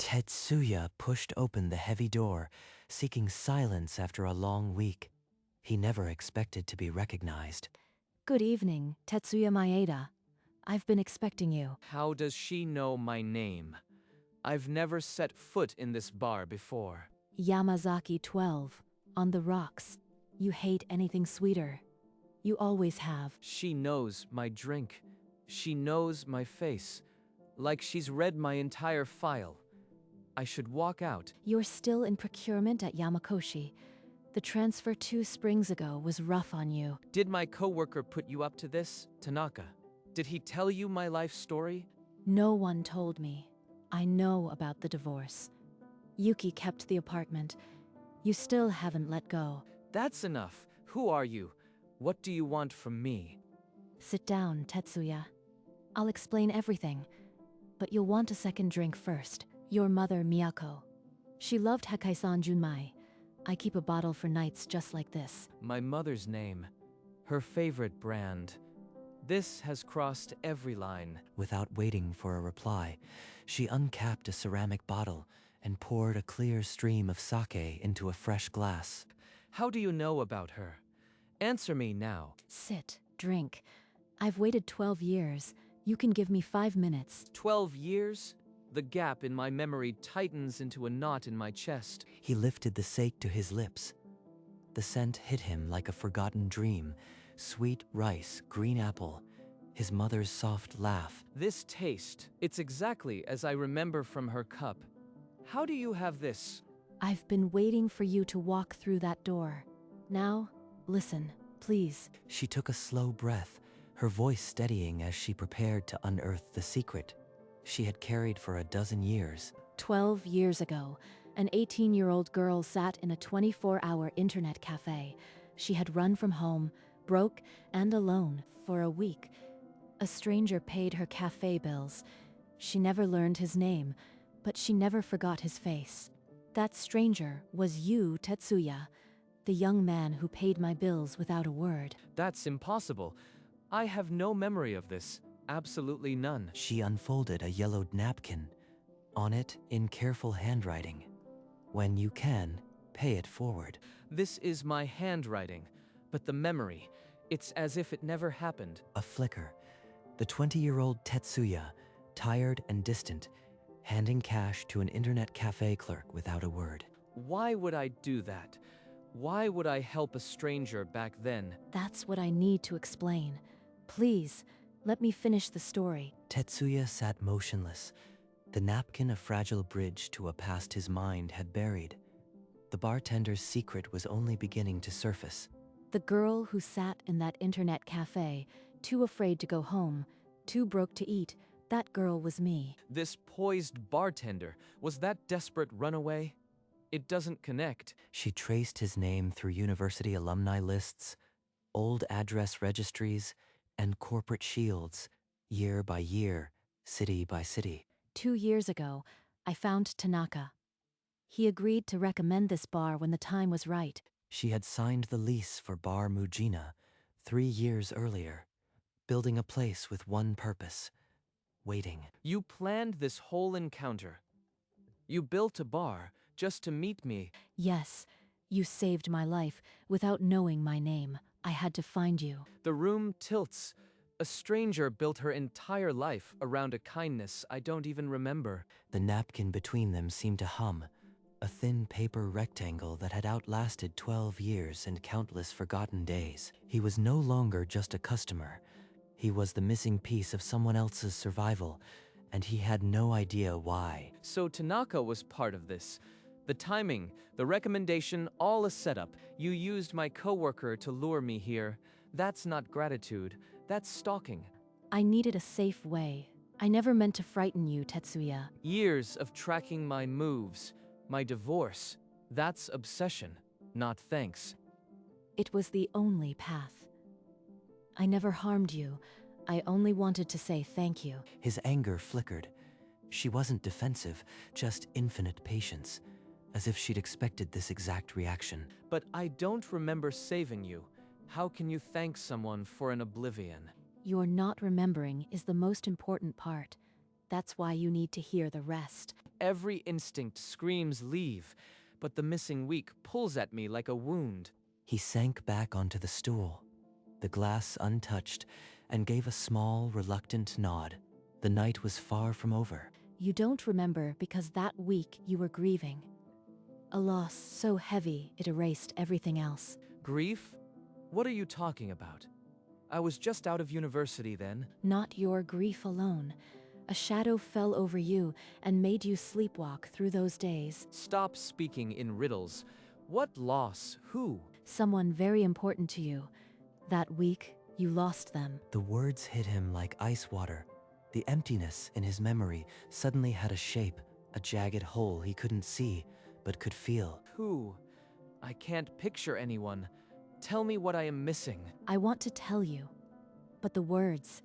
Tetsuya pushed open the heavy door, seeking silence after a long week. He never expected to be recognized. Good evening, Tetsuya Maeda. I've been expecting you. How does she know my name? I've never set foot in this bar before. Yamazaki 12, on the rocks. You hate anything sweeter. You always have. She knows my drink. She knows my face. Like she's read my entire file. I should walk out. You're still in procurement at Yamakoshi. The transfer 2 springs ago was rough on you. Did my coworker put you up to this, Tanaka? Did he tell you my life story? No one told me. I know about the divorce. Yuki kept the apartment. You still haven't let go. That's enough. Who are you? What do you want from me? Sit down, Tetsuya. I'll explain everything. But you'll want a second drink first. Your mother, Miyako. She loved Hakai-san Junmai. I keep a bottle for nights just like this. My mother's name. Her favorite brand. This has crossed every line. Without waiting for a reply, she uncapped a ceramic bottle and poured a clear stream of sake into a fresh glass. How do you know about her? Answer me now. Sit, drink. I've waited 12 years. You can give me 5 minutes. 12 years? The gap in my memory tightens into a knot in my chest. He lifted the sake to his lips. The scent hit him like a forgotten dream. Sweet rice, green apple, his mother's soft laugh. This taste, it's exactly as I remember from her cup. How do you have this? I've been waiting for you to walk through that door. Now, listen, please. She took a slow breath, her voice steadying as she prepared to unearth the secret she had carried for a dozen years. 12 years ago, an 18-year-old girl sat in a 24-hour internet cafe. She had run from home, broke and alone, for a week. A stranger paid her cafe bills. She never learned his name, but she never forgot his face. That stranger was you, Tetsuya, the young man who paid my bills without a word. That's impossible. I have no memory of this. Absolutely none. She unfolded a yellowed napkin. On it, in careful handwriting, "When you can, pay it forward." This is my handwriting, but the memory, it's as if it never happened. A flicker. The 20-year-old Tetsuya, tired and distant, handing cash to an internet cafe clerk without a word. Why would I do that? Why would I help a stranger back then? That's what I need to explain. Please, let me finish the story. Tetsuya sat motionless, the napkin a fragile bridge to a past his mind had buried. The bartender's secret was only beginning to surface. The girl who sat in that internet cafe, too afraid to go home, too broke to eat, that girl was me. This poised bartender, was that desperate runaway? It doesn't connect. She traced his name through university alumni lists, old address registries, and corporate shields, year by year, city by city. 2 years ago, I found Tanaka. He agreed to recommend this bar when the time was right. She had signed the lease for Bar Mujina 3 years earlier, building a place with one purpose: waiting. You planned this whole encounter. You built a bar just to meet me. Yes, you saved my life without knowing my name. I had to find you. The room tilts. A stranger built her entire life around a kindness I don't even remember. The napkin between them seemed to hum, a thin paper rectangle that had outlasted 12 years and countless forgotten days. He was no longer just a customer. He was the missing piece of someone else's survival, and he had no idea why. So Tanaka was part of this. The timing, the recommendation, all a setup. You used my coworker to lure me here. That's not gratitude. That's stalking. I needed a safe way. I never meant to frighten you, Tetsuya. Years of tracking my moves, my divorce. That's obsession, not thanks. It was the only path. I never harmed you. I only wanted to say thank you. His anger flickered. She wasn't defensive, just infinite patience, as if she'd expected this exact reaction. But I don't remember saving you. How can you thank someone for an oblivion? Your not remembering is the most important part. That's why you need to hear the rest. Every instinct screams leave, but the missing week pulls at me like a wound. He sank back onto the stool, the glass untouched, and gave a small, reluctant nod. The night was far from over. You don't remember because that week you were grieving. A loss so heavy it erased everything else. Grief? What are you talking about? I was just out of university then. Not your grief alone. A shadow fell over you and made you sleepwalk through those days. Stop speaking in riddles. What loss? Who? Someone very important to you. That week, you lost them. The words hit him like ice water. The emptiness in his memory suddenly had a shape, a jagged hole he couldn't see, but could feel. Who? I can't picture anyone. Tell me what I am missing. I want to tell you, but the words,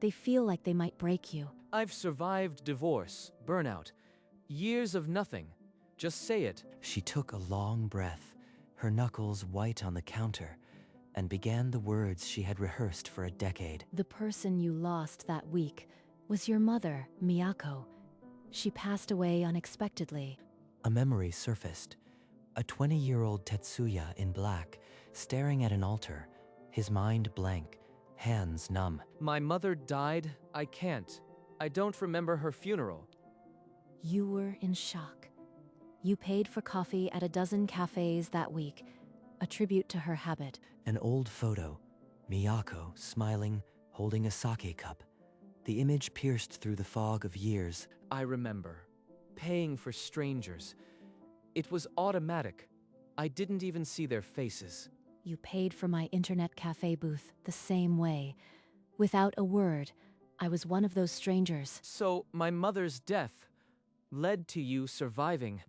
they feel like they might break you. I've survived divorce, burnout, years of nothing. Just say it. She took a long breath, her knuckles white on the counter, and began the words she had rehearsed for a decade. The person you lost that week was your mother, Miyako. She passed away unexpectedly. A memory surfaced. A 20-year-old Tetsuya in black, staring at an altar, his mind blank, hands numb. My mother died? I don't remember her funeral. You were in shock. You paid for coffee at a dozen cafes that week, a tribute to her habit. An old photo, Miyako smiling, holding a sake cup. The image pierced through the fog of years. I remember. Paying for strangers. It was automatic. I didn't even see their faces. You paid for my internet cafe booth the same way. Without a word, I was one of those strangers. So, my mother's death led to you surviving.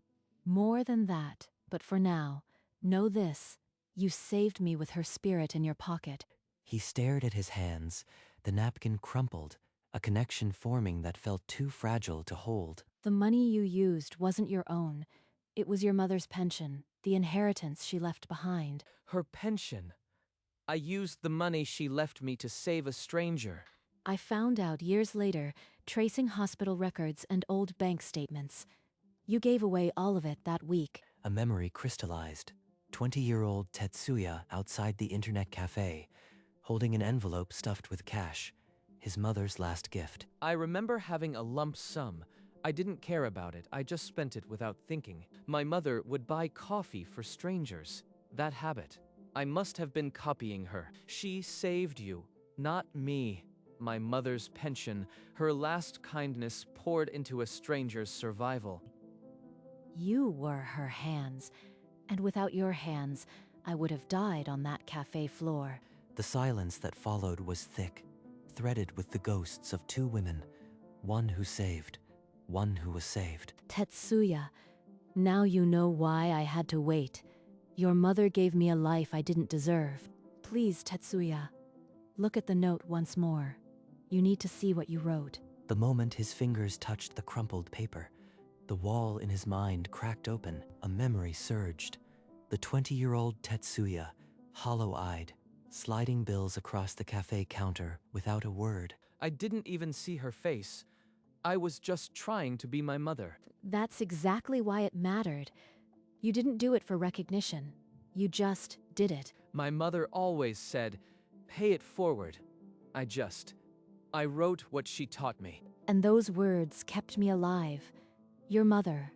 More than that, but for now, know this. You saved me with her spirit in your pocket. He stared at his hands. The napkin crumpled, a connection forming that felt too fragile to hold. The money you used wasn't your own. It was your mother's pension, the inheritance she left behind. Her pension. I used the money she left me to save a stranger. I found out years later, tracing hospital records and old bank statements. You gave away all of it that week. A memory crystallized. 20-year-old Tetsuya outside the internet cafe, holding an envelope stuffed with cash, his mother's last gift. I remember having a lump sum. I didn't care about it, I just spent it without thinking. My mother would buy coffee for strangers. That habit. I must have been copying her. She saved you, not me. My mother's pension, her last kindness poured into a stranger's survival. You were her hands, and without your hands, I would have died on that cafe floor. The silence that followed was thick, threaded with the ghosts of two women, one who saved, one who was saved. Tetsuya, now you know why I had to wait. Your mother gave me a life I didn't deserve. Please, Tetsuya, look at the note once more. You need to see what you wrote. The moment his fingers touched the crumpled paper, the wall in his mind cracked open. A memory surged. The 20-year-old Tetsuya, hollow-eyed, sliding bills across the cafe counter without a word. I didn't even see her face. I was just trying to be my mother. That's exactly why it mattered. You didn't do it for recognition. You just did it. My mother always said, pay it forward. I wrote what she taught me. And those words kept me alive. Your mother,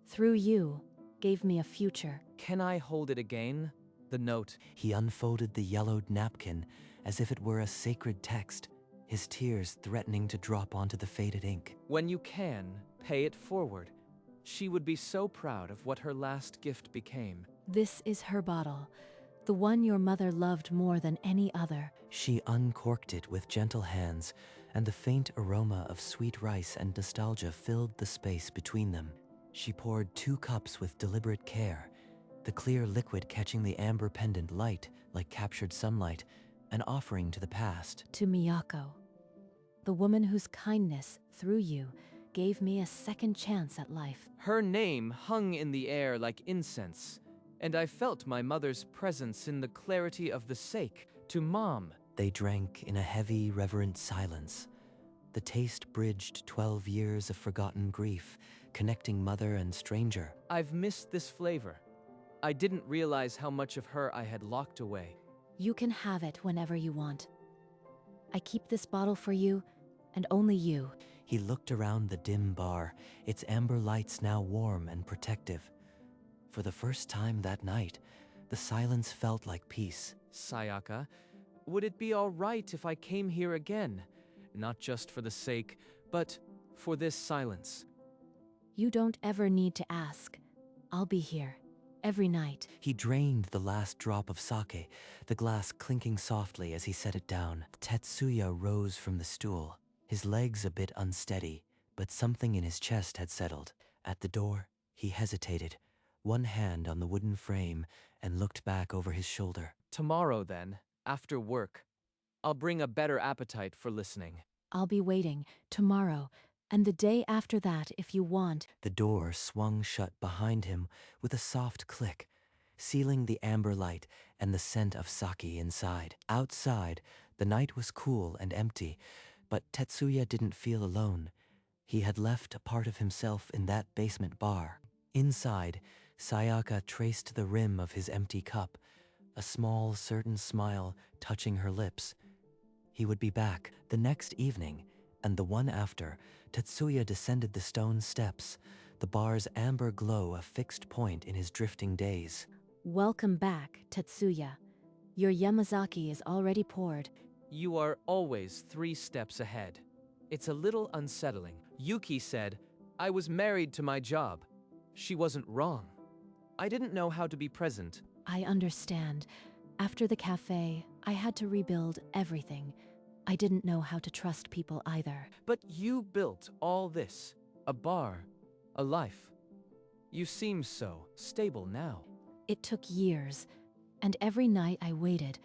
through you, gave me a future. Can I hold it again? The note. He unfolded the yellowed napkin as if it were a sacred text, his tears threatening to drop onto the faded ink. When you can, pay it forward. She would be so proud of what her last gift became. This is her bottle, the one your mother loved more than any other. She uncorked it with gentle hands, and the faint aroma of sweet rice and nostalgia filled the space between them. She poured 2 cups with deliberate care, the clear liquid catching the amber pendant light like captured sunlight, an offering to the past. To Miyako, the woman whose kindness, through you, gave me a second chance at life. Her name hung in the air like incense, and I felt my mother's presence in the clarity of the sake. To Mom. They drank in a heavy, reverent silence. The taste bridged 12 years of forgotten grief, connecting mother and stranger. I've missed this flavor. I didn't realize how much of her I had locked away. You can have it whenever you want. I keep this bottle for you, and only you. He looked around the dim bar, its amber lights now warm and protective. For the first time that night, the silence felt like peace. Sayaka, would it be all right if I came here again? Not just for the sake, but for this silence. You don't ever need to ask. I'll be here, every night. He drained the last drop of sake, the glass clinking softly as he set it down. Tetsuya rose from the stool, his legs a bit unsteady, but something in his chest had settled. At the door, he hesitated, one hand on the wooden frame, and looked back over his shoulder. Tomorrow then, after work, I'll bring a better appetite for listening. I'll be waiting, tomorrow, and the day after that if you want. The door swung shut behind him with a soft click, sealing the amber light and the scent of sake inside. Outside, the night was cool and empty, but Tetsuya didn't feel alone. He had left a part of himself in that basement bar. Inside, Sayaka traced the rim of his empty cup, a small, certain smile touching her lips. He would be back the next evening, and the one after. Tetsuya descended the stone steps, the bar's amber glow a fixed point in his drifting days. Welcome back, Tetsuya. Your Yamazaki is already poured. You are always 3 steps ahead. It's a little unsettling. Yuki said, I was married to my job. She wasn't wrong. I didn't know how to be present. I understand. After the cafe, I had to rebuild everything. I didn't know how to trust people either. But you built all this. A bar, a life. You seem so stable now. It took years, and every night I waited.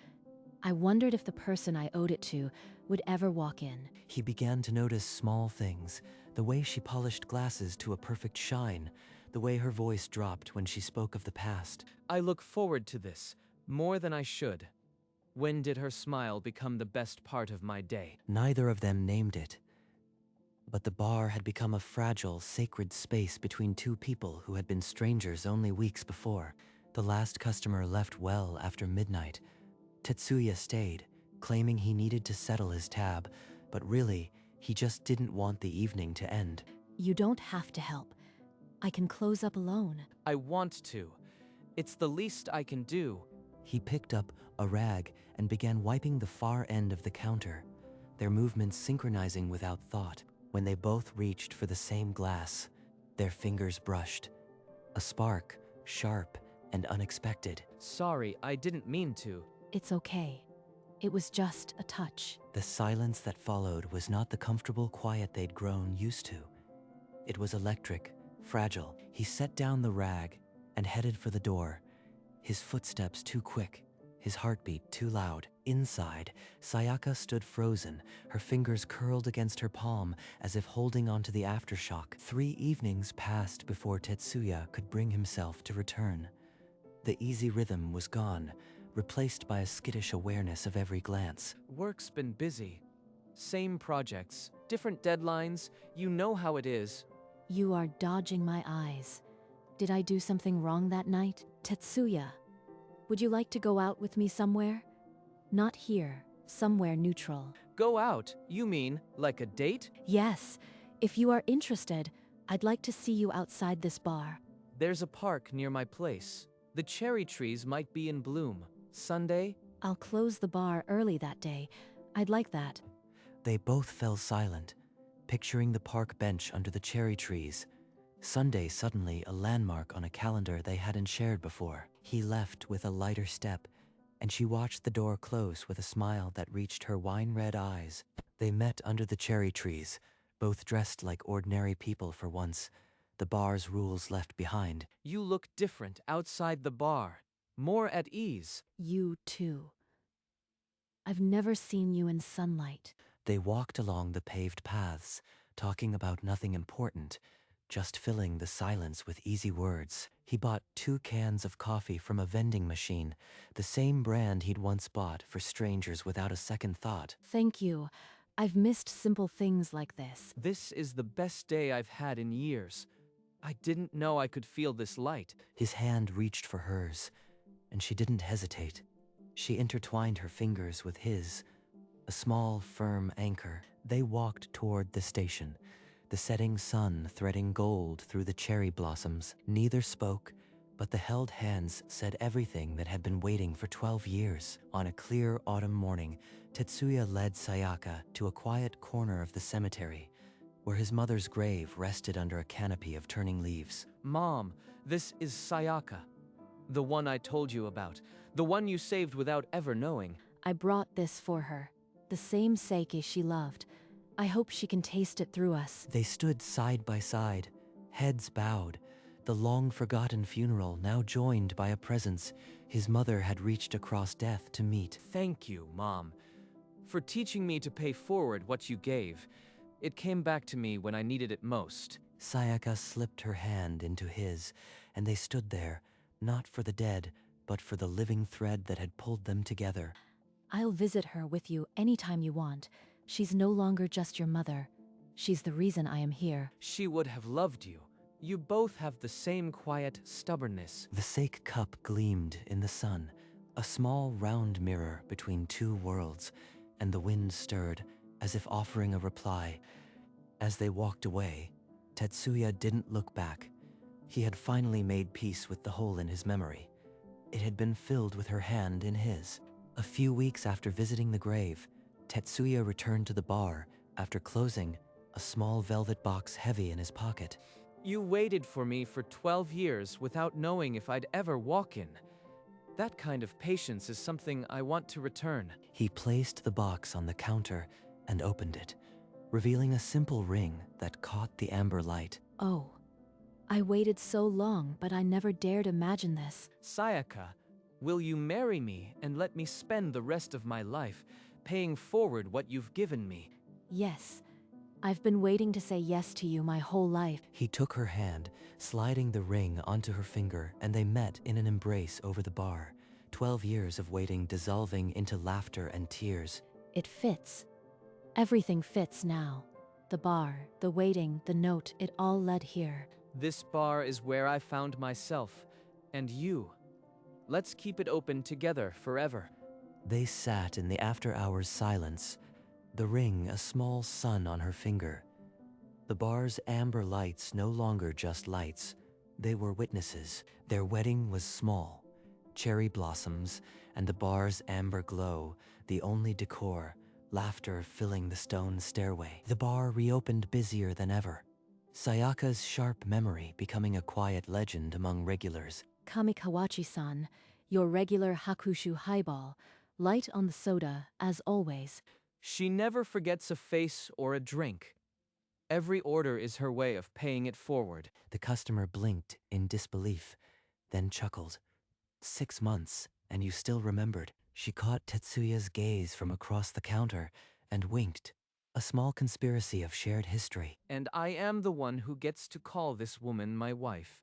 I wondered if the person I owed it to would ever walk in. He began to notice small things, the way she polished glasses to a perfect shine, the way her voice dropped when she spoke of the past. I look forward to this, more than I should. When did her smile become the best part of my day? Neither of them named it. But the bar had become a fragile, sacred space between two people who had been strangers only weeks before. The last customer left well after midnight. Tetsuya stayed, claiming he needed to settle his tab, but really, he just didn't want the evening to end. You don't have to help. I can close up alone. I want to. It's the least I can do. He picked up a rag and began wiping the far end of the counter, their movements synchronizing without thought. When they both reached for the same glass, their fingers brushed. A spark, sharp and unexpected. Sorry, I didn't mean to. It's okay. It was just a touch. The silence that followed was not the comfortable quiet they'd grown used to. It was electric, fragile. He set down the rag and headed for the door, his footsteps too quick, his heartbeat too loud. Inside, Sayaka stood frozen, her fingers curled against her palm as if holding onto the aftershock. 3 evenings passed before Tetsuya could bring himself to return. The easy rhythm was gone, replaced by a skittish awareness of every glance. Work's been busy. Same projects, different deadlines. You know how it is. You are dodging my eyes. Did I do something wrong that night? Tetsuya, would you like to go out with me somewhere? Not here, somewhere neutral. Go out? You mean like a date? Yes, if you are interested, I'd like to see you outside this bar. There's a park near my place. The cherry trees might be in bloom. Sunday? I'll close the bar early that day. I'd like that. They both fell silent, picturing the park bench under the cherry trees. Sunday suddenly a landmark on a calendar they hadn't shared before. He left with a lighter step, and she watched the door close with a smile that reached her wine-red eyes. They met under the cherry trees, both dressed like ordinary people for once, the bar's rules left behind. You look different outside the bar. More at ease. You too. I've never seen you in sunlight. They walked along the paved paths, talking about nothing important, just filling the silence with easy words. He bought 2 cans of coffee from a vending machine, the same brand he'd once bought for strangers without a second thought. Thank you. I've missed simple things like this. This is the best day I've had in years. I didn't know I could feel this light. His hand reached for hers, and she didn't hesitate. She intertwined her fingers with his, a small, firm anchor. They walked toward the station, the setting sun threading gold through the cherry blossoms. Neither spoke, but the held hands said everything that had been waiting for 12 years. On a clear autumn morning, Tetsuya led Sayaka to a quiet corner of the cemetery, where his mother's grave rested under a canopy of turning leaves. Mom, this is Sayaka. The one I told you about. The one you saved without ever knowing. I brought this for her. The same sake she loved. I hope she can taste it through us. They stood side by side, heads bowed, the long-forgotten funeral now joined by a presence his mother had reached across death to meet. Thank you, Mom, for teaching me to pay forward what you gave. It came back to me when I needed it most. Sayaka slipped her hand into his, and they stood there, not for the dead, but for the living thread that had pulled them together. I'll visit her with you anytime you want. She's no longer just your mother. She's the reason I am here. She would have loved you. You both have the same quiet stubbornness. The sake cup gleamed in the sun, a small round mirror between two worlds, and the wind stirred, as if offering a reply. As they walked away, Tetsuya didn't look back. He had finally made peace with the hole in his memory. It had been filled with her hand in his. A few weeks after visiting the grave, Tetsuya returned to the bar after closing a small velvet box heavy in his pocket. You waited for me for 12 years without knowing if I'd ever walk in. That kind of patience is something I want to return. He placed the box on the counter and opened it, revealing a simple ring that caught the amber light. Oh, I waited so long, but I never dared imagine this. Sayaka, will you marry me and let me spend the rest of my life paying forward what you've given me? Yes. I've been waiting to say yes to you my whole life. He took her hand, sliding the ring onto her finger, and they met in an embrace over the bar. 12 years of waiting dissolving into laughter and tears. It fits. Everything fits now. The bar, the waiting, the note, it all led here. This bar is where I found myself, and you. Let's keep it open together forever. They sat in the after-hours silence, the ring a small sun on her finger. The bar's amber lights no longer just lights. They were witnesses. Their wedding was small. Cherry blossoms and the bar's amber glow, the only decor, laughter filling the stone stairway. The bar reopened busier than ever. Sayaka's sharp memory becoming a quiet legend among regulars. Kamikawachi-san, your regular Hakushu highball. Light on the soda, as always. She never forgets a face or a drink. Every order is her way of paying it forward. The customer blinked in disbelief, then chuckled. 6 months, and you still remembered. She caught Tetsuya's gaze from across the counter and winked. A small conspiracy of shared history. And I am the one who gets to call this woman my wife.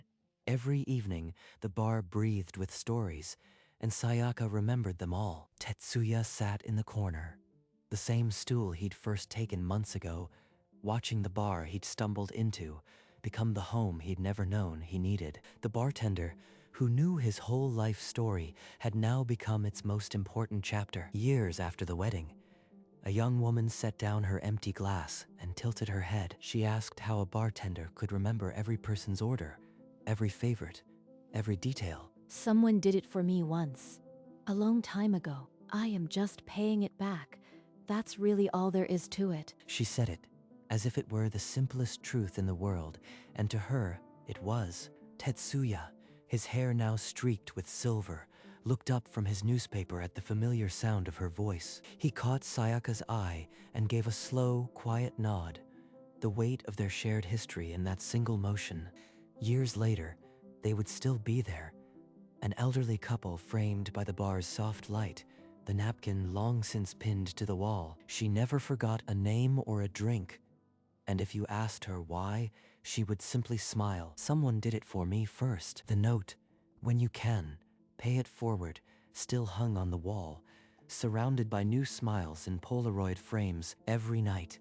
Every evening, the bar breathed with stories, and Sayaka remembered them all. Tetsuya sat in the corner, the same stool he'd first taken months ago, watching the bar he'd stumbled into become the home he'd never known he needed. The bartender, who knew his whole life story, had now become its most important chapter. Years after the wedding, a young woman set down her empty glass and tilted her head. She asked how a bartender could remember every person's order, every favorite, every detail. Someone did it for me once. A long time ago. I am just paying it back. That's really all there is to it. She said it, as if it were the simplest truth in the world, and to her, it was. Tetsuya, his hair now streaked with silver, looked up from his newspaper at the familiar sound of her voice. He caught Sayaka's eye and gave a slow, quiet nod, the weight of their shared history in that single motion. Years later, they would still be there, an elderly couple framed by the bar's soft light, the napkin long since pinned to the wall. She never forgot a name or a drink, and if you asked her why, she would simply smile. Someone did it for me first. The note, when you can, pay it forward, still hung on the wall, surrounded by new smiles in Polaroid frames. Every night,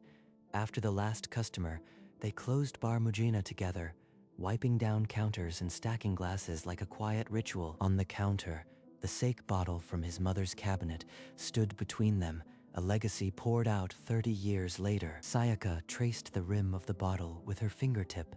after the last customer, they closed Bar Mujina together, wiping down counters and stacking glasses like a quiet ritual. On the counter, the sake bottle from his mother's cabinet stood between them, a legacy poured out 30 years later. Sayaka traced the rim of the bottle with her fingertip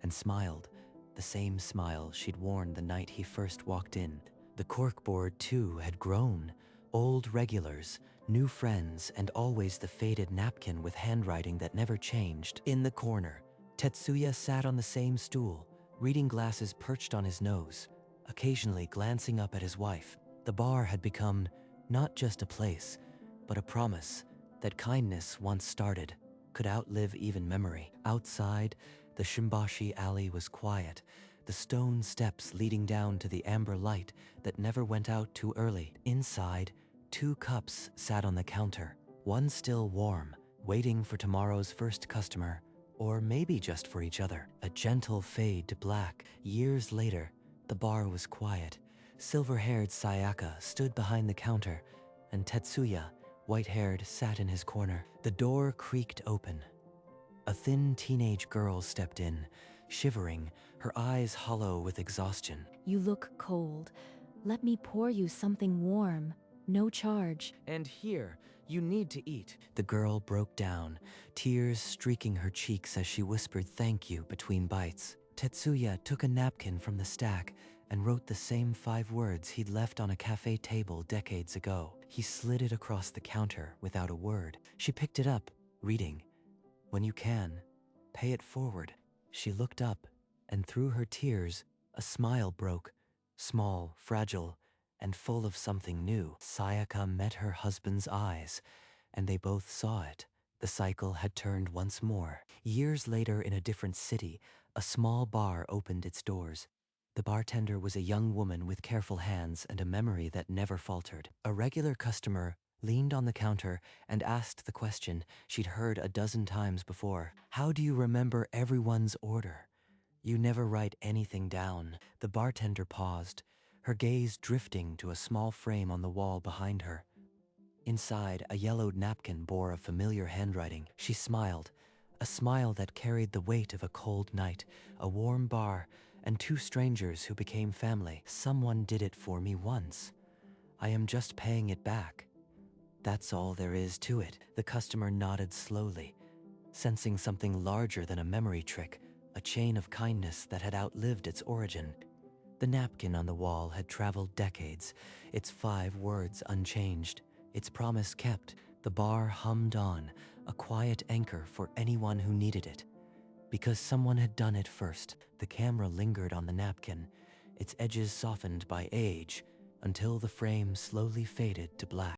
and smiled, the same smile she'd worn the night he first walked in. The corkboard, too, had grown. Old regulars, new friends, and always the faded napkin with handwriting that never changed. In the corner, Tetsuya sat on the same stool, reading glasses perched on his nose, occasionally glancing up at his wife. The bar had become not just a place, but a promise that kindness once started could outlive even memory. Outside, the Shimbashi alley was quiet, the stone steps leading down to the amber light that never went out too early. Inside, 2 cups sat on the counter, one still warm, waiting for tomorrow's first customer, or maybe just for each other. A gentle fade to black. Years later, the bar was quiet. Silver-haired Sayaka stood behind the counter, and Tetsuya, white-haired, sat in his corner. The door creaked open. A thin teenage girl stepped in, shivering, her eyes hollow with exhaustion. You look cold. Let me pour you something warm. No charge. And here, you need to eat. The girl broke down, tears streaking her cheeks as she whispered thank you between bites. Tetsuya took a napkin from the stack and wrote the same 5 words he'd left on a cafe table decades ago. He slid it across the counter without a word. She picked it up, reading, "When you can, pay it forward." She looked up, and through her tears, a smile broke, small, fragile, and full of something new. Sayaka met her husband's eyes, and they both saw it. The cycle had turned once more. Years later, in a different city, a small bar opened its doors. The bartender was a young woman with careful hands and a memory that never faltered. A regular customer leaned on the counter and asked the question she'd heard a dozen times before. "How do you remember everyone's order? You never write anything down." The bartender paused, her gaze drifting to a small frame on the wall behind her. Inside, a yellowed napkin bore a familiar handwriting. She smiled, a smile that carried the weight of a cold night, a warm bar, and 2 strangers who became family. "Someone did it for me once. I am just paying it back. That's all there is to it." The customer nodded slowly, sensing something larger than a memory trick, a chain of kindness that had outlived its origin. The napkin on the wall had traveled decades, its 5 words unchanged, its promise kept. The bar hummed on, a quiet anchor for anyone who needed it. Because someone had done it first. The camera lingered on the napkin, its edges softened by age, until the frame slowly faded to black.